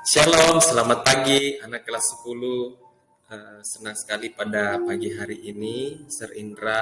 Shalom, selamat pagi anak kelas 10. Senang sekali pada pagi hari ini Sir Indra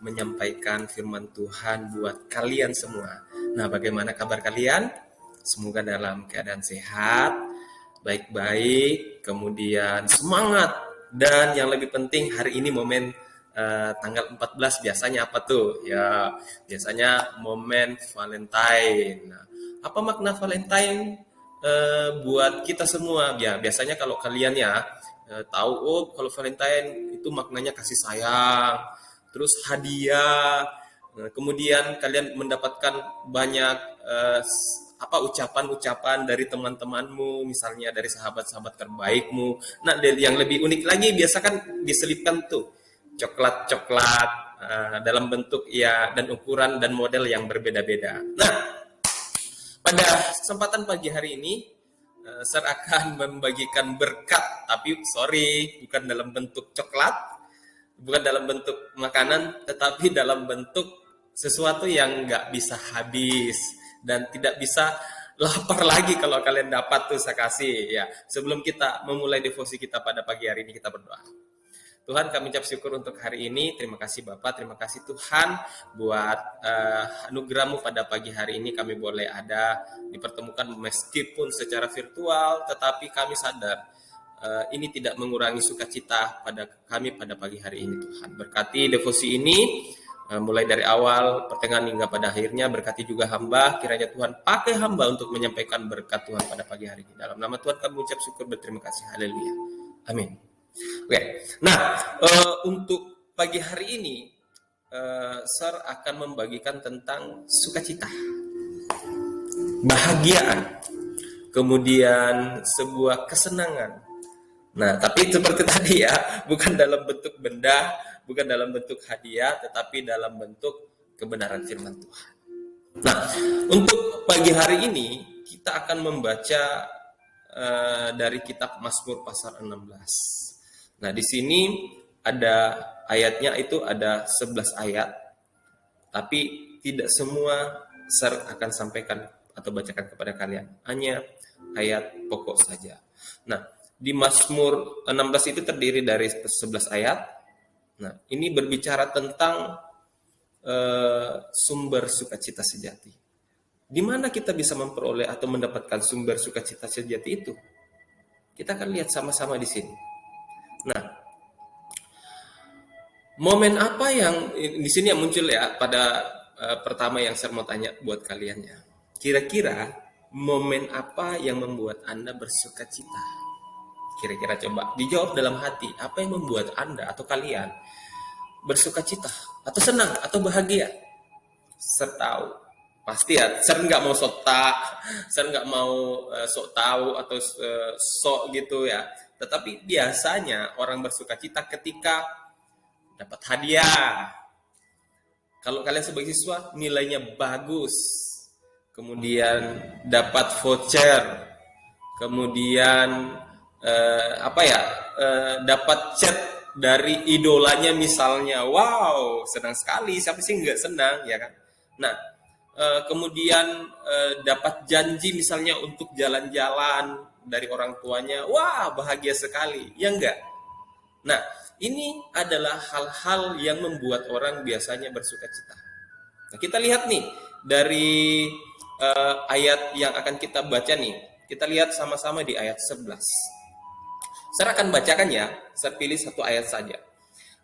menyampaikan firman Tuhan buat kalian semua. Nah, bagaimana kabar kalian? Semoga dalam keadaan sehat, baik-baik, kemudian semangat. Dan yang lebih penting hari ini momen tanggal 14 biasanya apa tuh? Ya, biasanya momen Valentine. Nah, apa makna Valentine buat kita semua? Ya, biasanya kalau kalian ya tahu, oh kalau Valentine itu maknanya kasih sayang, terus hadiah. Kemudian kalian mendapatkan banyak ucapan-ucapan dari teman-temanmu, misalnya dari sahabat-sahabat terbaikmu. Nah, yang lebih unik lagi biasa kan diselipkan tuh coklat-coklat dalam bentuk ya dan ukuran dan model yang berbeda-beda. Nah, pada kesempatan pagi hari ini saya akan membagikan berkat, tapi bukan dalam bentuk coklat, bukan dalam bentuk makanan, tetapi dalam bentuk sesuatu yang nggak bisa habis dan tidak bisa lapar lagi kalau kalian dapat tuh saya kasih ya. Sebelum kita memulai devosi kita pada pagi hari ini, kita berdoa. Tuhan, kami ucap syukur untuk hari ini. Terima kasih Bapak, terima kasih Tuhan buat anugerah-Mu pada pagi hari ini. Kami boleh ada dipertemukan meskipun secara virtual, tetapi kami sadar ini tidak mengurangi sukacita pada kami pada pagi hari ini Tuhan. Berkati devosi ini, mulai dari awal, pertengahan hingga pada akhirnya. Berkati juga hamba, kiranya Tuhan pakai hamba untuk menyampaikan berkat Tuhan pada pagi hari ini. Dalam nama Tuhan kami ucap syukur, berterima kasih. Haleluya. Amin. Oke, nah untuk pagi hari ini, Sir akan membagikan tentang sukacita, bahagiaan, kemudian sebuah kesenangan. Nah, tapi seperti tadi ya, bukan dalam bentuk benda, bukan dalam bentuk hadiah, tetapi dalam bentuk kebenaran firman Tuhan. Nah, untuk pagi hari ini, kita akan membaca dari kitab Mazmur pasal 16. Nah, di sini ada ayatnya, itu ada 11 ayat. Tapi tidak semua Sir akan sampaikan atau bacakan kepada kalian. Hanya ayat pokok saja. Nah, di Mazmur 16 itu terdiri dari 11 ayat. Nah, ini berbicara tentang sumber sukacita sejati. Di mana kita bisa memperoleh atau mendapatkan sumber sukacita sejati itu? Kita akan lihat sama-sama di sini. Nah, momen apa yang di sini yang muncul ya pada pertama yang saya mau tanya buat kalian ya. Kira-kira momen apa yang membuat Anda bersukacita? Kira-kira coba dijawab dalam hati. Apa yang membuat Anda atau kalian bersukacita atau senang atau bahagia? Saya tahu pasti ya. Saya nggak mau saya nggak mau sok tahu atau sok gitu ya. Tetapi biasanya orang bersukacita ketika dapat hadiah. Kalau kalian sebagai siswa nilainya bagus, kemudian dapat voucher, kemudian dapat chat dari idolanya misalnya. Wow, senang sekali. Siapa sih nggak senang, ya kan? Nah, kemudian dapat janji misalnya untuk jalan-jalan dari orang tuanya. Wah, bahagia sekali. Ya enggak? Nah, ini adalah hal-hal yang membuat orang biasanya bersukacita. Nah, kita lihat nih dari ayat yang akan kita baca nih. Kita lihat sama-sama di ayat 11. Saya akan bacakan ya, saya pilih satu ayat saja.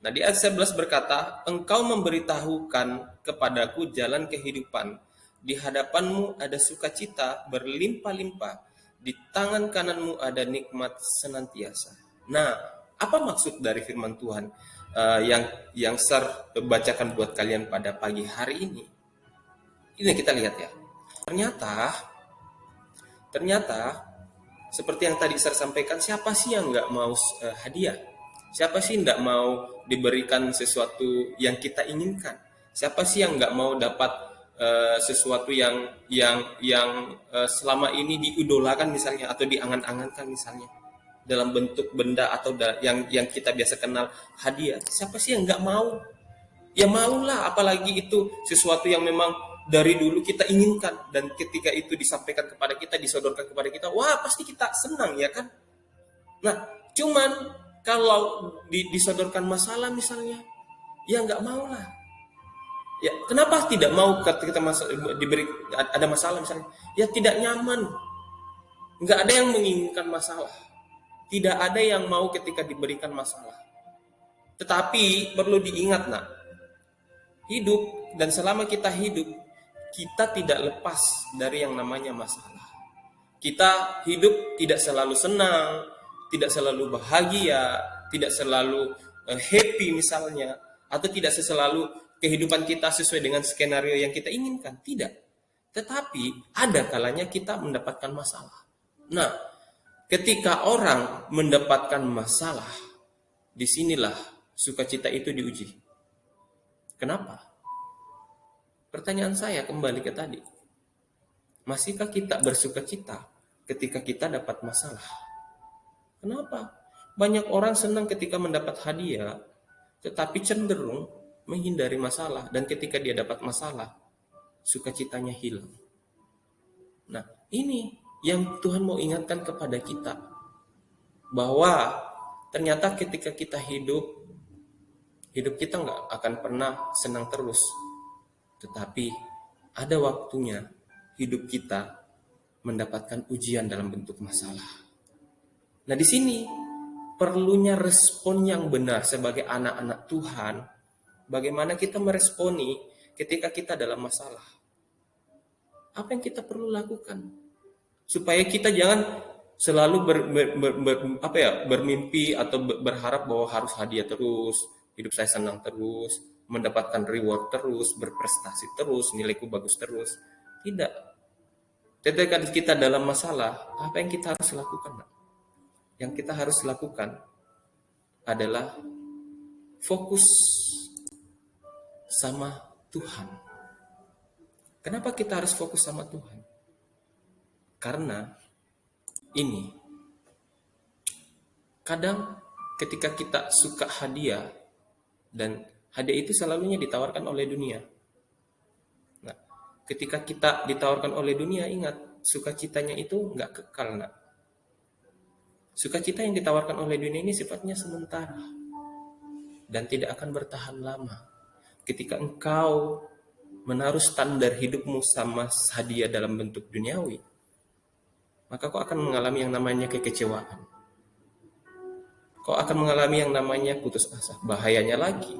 Nah, di ayat 11 berkata, "Engkau memberitahukan kepadaku jalan kehidupan. Di hadapanmu ada sukacita berlimpah-limpah. Di tangan kananmu ada nikmat senantiasa." Nah, apa maksud dari firman Tuhan yang Sir bacakan buat kalian pada pagi hari ini? Ini kita lihat ya. Ternyata seperti yang tadi Sir sampaikan, siapa sih yang nggak mau hadiah? Siapa sih nggak mau diberikan sesuatu yang kita inginkan? Siapa sih yang nggak mau dapat sesuatu yang selama ini diidolakan misalnya atau diangan-angankan misalnya dalam bentuk benda atau yang kita biasa kenal hadiah? Siapa sih yang nggak mau? Ya maulah, apalagi itu sesuatu yang memang dari dulu kita inginkan, dan ketika itu disampaikan kepada kita, disodorkan kepada kita, wah pasti kita senang ya kan. Nah, cuman kalau disodorkan masalah misalnya, ya nggak mau lah. Ya, kenapa tidak mau ketika diberi ada masalah misalnya? Ya tidak nyaman. Nggak ada yang menginginkan masalah. Tidak ada yang mau ketika diberikan masalah. Tetapi perlu diingat nak, hidup dan selama kita hidup, kita tidak lepas dari yang namanya masalah. Kita hidup tidak selalu senang, tidak selalu bahagia, tidak selalu happy misalnya, atau tidak selalu kehidupan kita sesuai dengan skenario yang kita inginkan. Tidak. Tetapi ada kalanya kita mendapatkan masalah. Nah, ketika orang mendapatkan masalah, disinilah sukacita itu diuji. Kenapa? Pertanyaan saya kembali ke tadi. Masihkah kita bersukacita ketika kita dapat masalah? Kenapa? Banyak orang senang ketika mendapat hadiah, tetapi cenderung menghindari masalah. Dan ketika dia dapat masalah, sukacitanya hilang. Nah, ini yang Tuhan mau ingatkan kepada kita. Bahwa ternyata ketika kita hidup kita nggak akan pernah senang terus. Tetapi ada waktunya hidup kita mendapatkan ujian dalam bentuk masalah. Nah, di sini perlunya respon yang benar sebagai anak-anak Tuhan. Bagaimana kita meresponi ketika kita dalam masalah? Apa yang kita perlu lakukan? Supaya kita jangan selalu bermimpi atau berharap bahwa harus hadiah terus, hidup saya senang terus, mendapatkan reward terus, berprestasi terus, nilaiku bagus terus. Tidak. Ketika kita dalam masalah, apa yang kita harus lakukan? Yang kita harus lakukan adalah fokus sama Tuhan. Kenapa kita harus fokus sama Tuhan? Karena ini, kadang ketika kita suka hadiah, dan hadiah itu selalunya ditawarkan oleh dunia. Nah, ketika kita ditawarkan oleh dunia, ingat, sukacitanya itu nggak kekal. Nah, sukacita yang ditawarkan oleh dunia ini sifatnya sementara dan tidak akan bertahan lama. Ketika engkau menaruh standar hidupmu sama hadiah dalam bentuk duniawi, maka kau akan mengalami yang namanya kekecewaan. Kau akan mengalami yang namanya putus asa. Bahayanya lagi,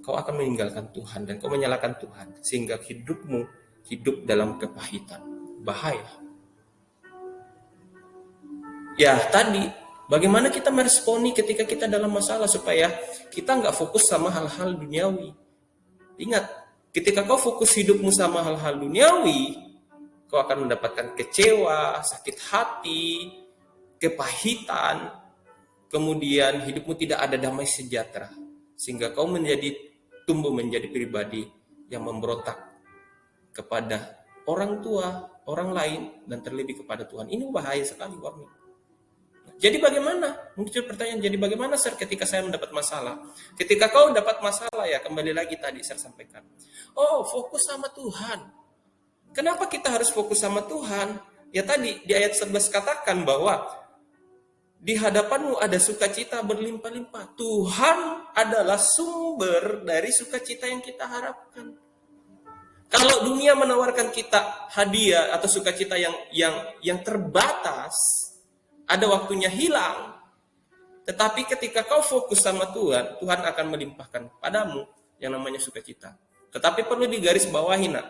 kau akan meninggalkan Tuhan dan kau menyalahkan Tuhan, sehingga hidupmu hidup dalam kepahitan. Bahaya. Ya tadi, bagaimana kita meresponi ketika kita dalam masalah supaya kita nggak fokus sama hal-hal duniawi. Ingat, ketika kau fokus hidupmu sama hal-hal duniawi, kau akan mendapatkan kecewa, sakit hati, kepahitan, kemudian hidupmu tidak ada damai sejahtera, sehingga kau tumbuh menjadi pribadi yang memberontak kepada orang tua, orang lain, dan terlebih kepada Tuhan. Ini bahaya sekali, warning. Jadi bagaimana? Muncul pertanyaan, jadi bagaimana ketika saya mendapat masalah? Ketika kau dapat masalah, ya kembali lagi tadi saya sampaikan. Oh, fokus sama Tuhan. Kenapa kita harus fokus sama Tuhan? Ya tadi di ayat 11 katakan bahwa di hadapanmu ada sukacita berlimpah-limpah. Tuhan adalah sumber dari sukacita yang kita harapkan. Kalau dunia menawarkan kita hadiah atau sukacita yang terbatas, ada waktunya hilang. Tetapi ketika kau fokus sama Tuhan, Tuhan akan melimpahkan padamu yang namanya sukacita. Tetapi perlu digarisbawahi, nak.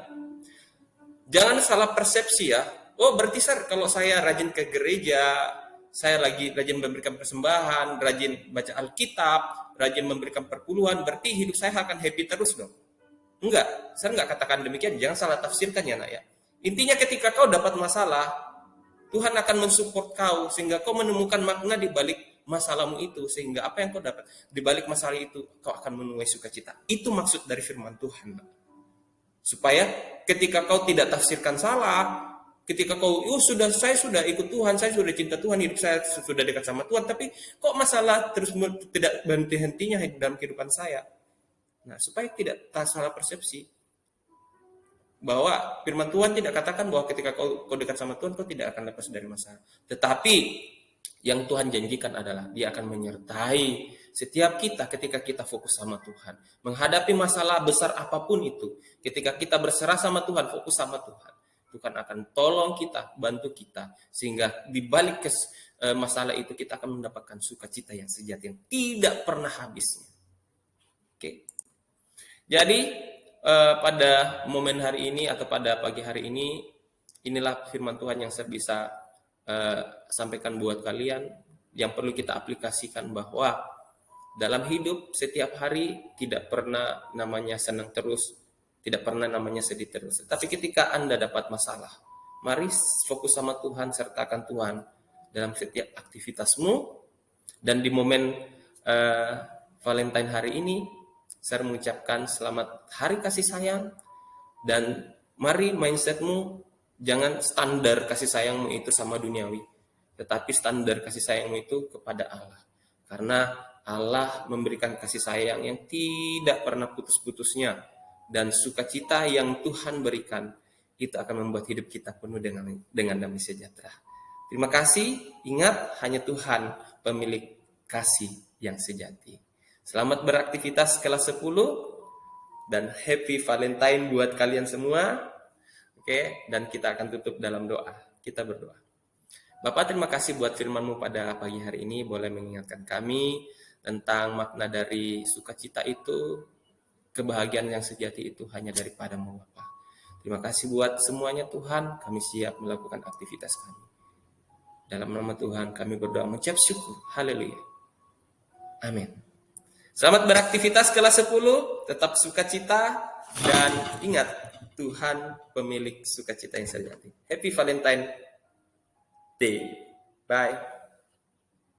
Jangan salah persepsi ya. Oh, berarti kalau saya rajin ke gereja, saya lagi rajin memberikan persembahan, rajin baca Alkitab, rajin memberikan perpuluhan, berarti hidup saya akan happy terus dong. Enggak, saya enggak katakan demikian, jangan salah tafsirkan ya nak ya. Intinya ketika kau dapat masalah, Tuhan akan mensupport kau sehingga kau menemukan makna di balik masalahmu itu, sehingga apa yang kau dapat di balik masalah itu kau akan menuai sukacita. Itu maksud dari firman Tuhan. Supaya ketika kau tidak tafsirkan salah, ketika kau saya sudah ikut Tuhan, saya sudah cinta Tuhan, hidup saya sudah dekat sama Tuhan, tapi kok masalah terus tidak berhenti-hentinya dalam kehidupan saya. Nah, supaya tidak salah persepsi, bahwa firman Tuhan tidak katakan bahwa ketika kau dekat sama Tuhan, kau tidak akan lepas dari masalah. Tetapi yang Tuhan janjikan adalah Dia akan menyertai setiap kita ketika kita fokus sama Tuhan. Menghadapi masalah besar apapun itu, ketika kita berserah sama Tuhan, fokus sama Tuhan, Tuhan akan tolong kita, bantu kita, sehingga di balik masalah itu kita akan mendapatkan sukacita yang sejati yang tidak pernah habisnya. Oke. Jadi pada momen hari ini atau pada pagi hari ini, inilah firman Tuhan yang saya bisa sampaikan buat kalian, yang perlu kita aplikasikan bahwa dalam hidup setiap hari tidak pernah namanya senang terus, tidak pernah namanya sedih terus. Tapi ketika Anda dapat masalah, mari fokus sama Tuhan, sertakan Tuhan dalam setiap aktivitasmu. Dan di momen Valentine hari ini, saya mengucapkan selamat hari kasih sayang, dan mari mindsetmu jangan standar kasih sayangmu itu sama duniawi, tetapi standar kasih sayangmu itu kepada Allah. Karena Allah memberikan kasih sayang yang tidak pernah putus-putusnya, dan sukacita yang Tuhan berikan itu akan membuat hidup kita penuh dengan damai sejahtera. Terima kasih, ingat hanya Tuhan pemilik kasih yang sejati. Selamat beraktivitas kelas 10 dan happy Valentine buat kalian semua. Oke, dan kita akan tutup dalam doa. Kita berdoa. Bapak, terima kasih buat firman-Mu pada pagi hari ini. Boleh mengingatkan kami tentang makna dari sukacita itu, kebahagiaan yang sejati itu hanya daripada-Mu, Bapak. Terima kasih buat semuanya Tuhan. Kami siap melakukan aktivitas kami. Dalam nama Tuhan kami berdoa mengucap syukur. Haleluya. Amin. Selamat beraktivitas kelas 10, tetap sukacita, dan ingat, Tuhan pemilik sukacita yang sejati. Happy Valentine Day. Bye.